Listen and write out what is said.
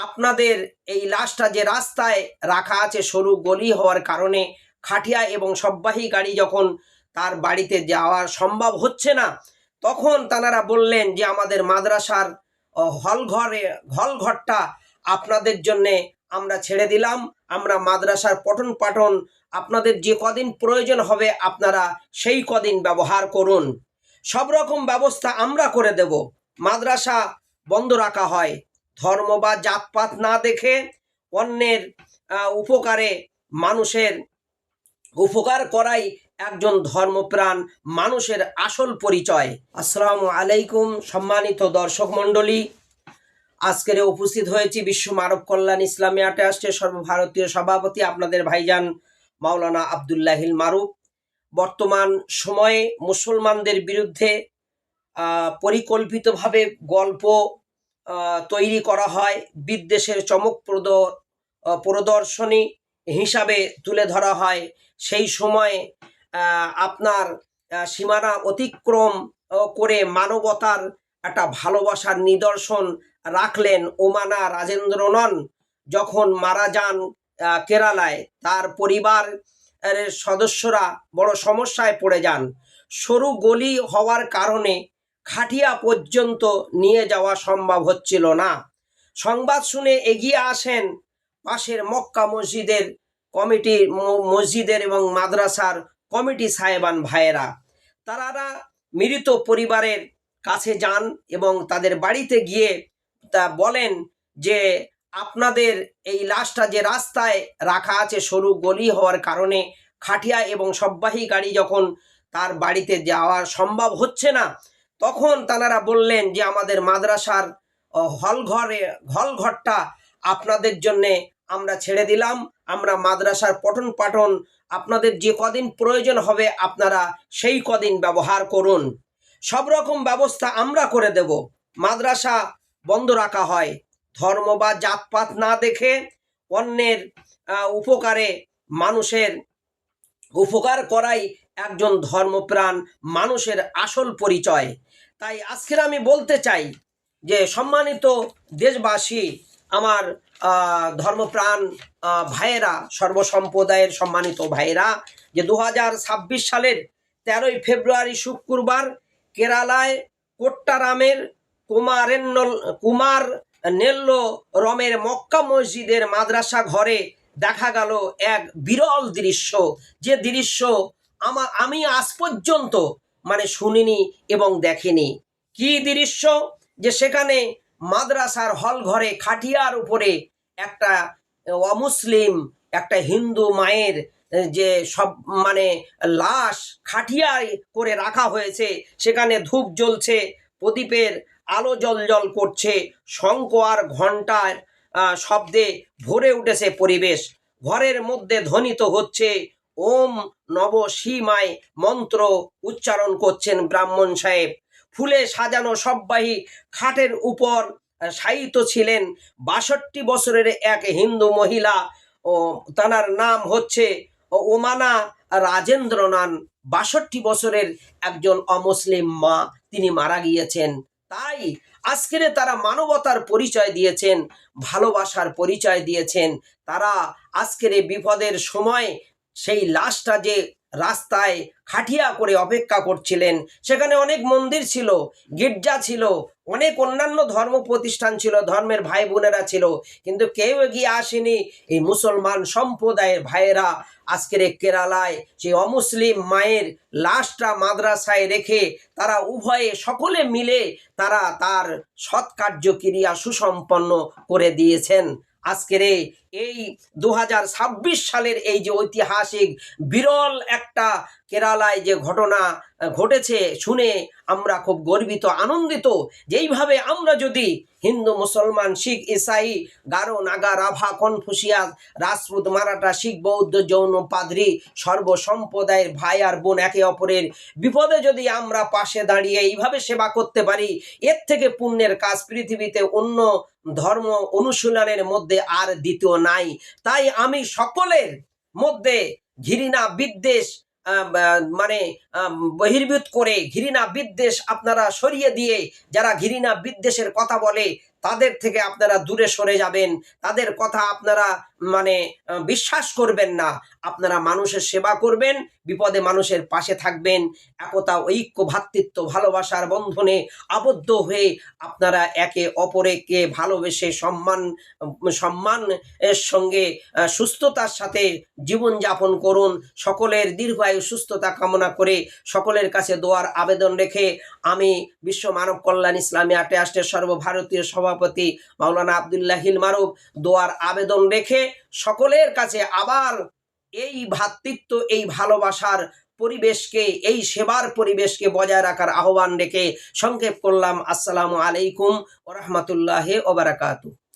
আপনাদের এই লাশটা যে রাস্তায় রাখা আছে সরু গলি হওয়ার কারণে খাটিয়া এবং সববাহী গাড়ি যখন তার বাড়িতে যাওয়া সম্ভব হচ্ছে না, তখন তানারা বললেন যে আমাদের মাদ্রাসার হলঘরটা আপনাদের জন্যে আমরা ছেড়ে দিলাম। আমরা মাদ্রাসার পঠন পাঠন আপনাদের যে কদিন প্রয়োজন হবে আপনারা সেই কদিন ব্যবহার করুন। সব রকম ব্যবস্থা আমরা করে দেব। মাদ্রাসা বন্ধ রাখা হয় ধর্ম বা জাতপাত না দেখে অন্যের উপকারে মানুষের উপকার করাই একজন ধর্মপ্রাণ মানুষের আসল পরিচয়। আসসালামু আলাইকুম সম্মানিত দর্শক মণ্ডলী, আজকের উপস্থিত হয়েছি বিশ্ব মানব কল্যাণ ইসলামিয়া ট্রাস্টের সর্বভারতীয় সভাপতি আপনাদের ভাইজান মাওলানা আব্দুল্লাহিল মারুফ। বর্তমান সময়ে মুসলমানদের বিরুদ্ধে পরিকল্পিতভাবে গল্প তৈরি করা হয়, বিদ্বেষের চমকপ্রদ প্রদর্শনী হিসাবে তুলে ধরা হয়। সেই সময়ে আপনার সীমানা অতিক্রম করে মানবতার একটা ভালোবাসার নিদর্শন রাখলেন ওমানা রাজেন্দ্রনন। যখন মারা যান কেরালায়, তার পরিবার সদস্যরা বড় সমস্যায় পড়ে যান। সরু গলি হওয়ার কারণে খাটিয়া পর্যন্ত নিয়ে যাওয়া সম্ভব হচ্ছিল না। সংবাদ শুনে এগিয়ে আসেন পাশের মক্কা মসজিদের এবং মাদ্রাসার কমিটি সাহেবান ভাইয়েরা। তারা মৃত পরিবারের কাছে যান এবং তাদের বাড়িতে গিয়ে বলেন যে আপনাদের এই লাশটা যে রাস্তায় রাখা আছে সরু গলি হওয়ার কারণে খাটিয়া এবং সববাহী গাড়ি যখন তার বাড়িতে যাওয়া সম্ভব হচ্ছে না, তখন তানারা বললেন যে আমাদের মাদ্রাসার হলঘরটা আপনাদের জন্যে আমরা ছেড়ে দিলাম। আমরা মাদ্রাসার পঠন পাঠন আপনাদের যে কদিন প্রয়োজন হবে আপনারা সেই কদিন ব্যবহার করুন। সব রকম ব্যবস্থা আমরা করে দেব। মাদ্রাসা বন্ধ রাখা হয় ধর্ম বা জাতপাত না দেখে অন্যের উপকারে মানুষের উপকার করাই একজন ধর্মপ্রাণ মানুষের আসল পরিচয়। তাই আজকের আমি বলতে চাই যে সম্মানিত দেশবাসী, আমার ধর্মপ্রাণ ভাইয়েরা, সর্বসম্প্রদায়ের সম্মানিত ভাইয়েরা, যে 2026 সালের 13ই ফেব্রুয়ারি শুক্রবার কেরালায় কোট্টারামের কুমার নেল্লো রমের মক্কা মসজিদের মাদ্রাসা ঘরে দেখা গেল এক বিরল দৃশ্য, যে দৃশ্য আমি আজ পর্যন্ত শুনিনি এবং দেখিনি। কি দৃশ্য? যে সেখানে মাদ্রাসার হল ঘরে খাটিয়ার উপরে একটা অমুসলিম একটা হিন্দু মায়ের যে সব লাশ খাটিয়ায় করে রাখা হয়েছে। সেখানে ধূপ জ্বলছে, প্রদীপের আলো জল করছে, শঙ্খ আর ঘণ্টার শব্দে ভরে উঠেছে পরিবেশ। ঘরের মধ্যে ধ্বনিত হচ্ছে ওম নব শিমায় মন্ত্র উচ্চারণ করছেন ব্রাহ্মণ সাহেব। ফুলে সাজানো সববাহী খাটের উপর শায়িত ছিলেন 62 বছরের এক হিন্দু মহিলা, ও তার নাম হচ্ছে ওমানা রাজেন্দ্রনান। 62 বছরের একজন অমুসলিম মা, তিনি মারা গিয়েছেন। তাই আজকের তারা মানবতার পরিচয় দিয়েছেন, ভালোবাসার পরিচয় দিয়েছেন। তারা আজকের বিপদের সময় সেই লাশটা যে রাস্তায় খাটিয়া করে অপেক্ষা করছিলেন, সেখানে অনেক মন্দির ছিল, গির্জা ছিল, অনেক অন্যান্য ধর্ম প্রতিষ্ঠান ছিল, ধর্মের ভাই বোনেরা ছিল, কিন্তু কেউ এগিয়ে আসেনি। এই মুসলমান সম্প্রদায়ের ভাইয়েরা আজকের কেরালায় সেই অমুসলিম মায়ের লাশটা মাদ্রাসায় রেখে তারা উভয়ে সকলে মিলে তারা তার সৎকার্যক্রিয়া সুসম্পন্ন করে দিয়েছেন। আজকের এই 2026 সালের এই যে ঐতিহাসিক বিরল একটা কেরালায় যে ঘটনা ঘটেছে, শুনে আমরা খুব গর্বিত, আনন্দিত। যেইভাবে আমরা যদি হিন্দু, মুসলমান, শিখ, ইসাই, গারো, নাগা, রাভা, কনফুসিয়াস, রাজপুত, মারাঠা, শিখ, বৌদ্ধ, জৈন, পাদ্রী, সর্বসম্প্রদায়ের ভাই আর বোন একে অপরের বিপদে যদি আমরা পাশে দাঁড়িয়ে এইভাবে সেবা করতে পারি, এর থেকে পুণ্যের কাজ পৃথিবীতে অন্য ধর্ম অনুশীলনের মধ্যে আর দ্বিতীয় নাই। তাই আমি সকলের মধ্যে ঘৃণা বিদ্বেষ বহির্ভূত করে ঘৃণা বিদ্বেষ আপনারা সরিয়ে দিয়ে, যারা ঘৃণা বিদ্বেষের কথা বলে তাদের থেকে আপনারা দূরে সরে যাবেন, তাদের কথা আপনারা মানে বিশ্বাস করবেন না। আপনারা মানুষের সেবা করবেন, বিপদে মানুষের পাশে থাকবেন, একতা ঐক্য ভ্রাতৃত্ব ভালোবাসার বন্ধনে আবদ্ধ হয়ে আপনারা একে অপরকে ভালোবেসে সম্মান এর সঙ্গে সুস্থতার সাথে জীবনযাপন করুন। সকলের দীর্ঘায়ু সুস্থতা কামনা করে সকলের কাছে দোয়ার আবেদন রেখে আমি বিশ্ব মানব কল্যাণ ইসলামী ট্রাস্টের সর্বভারতীয় সভাপতি মাওলানা আব্দুল্লাহিল মারুফ দোয়ার আবেদন রেখে সকলের কাছে আবার এই ভ্রাতৃত্ব, এই ভালোবাসার পরিবেশকে, এই সেবার পরিবেশকে বজায় রাখার আহ্বান রেখে সংক্ষেপ করলাম। আসসালামু আলাইকুম ওয়া রাহমাতুল্লাহি ওয়া বারাকাতুহু।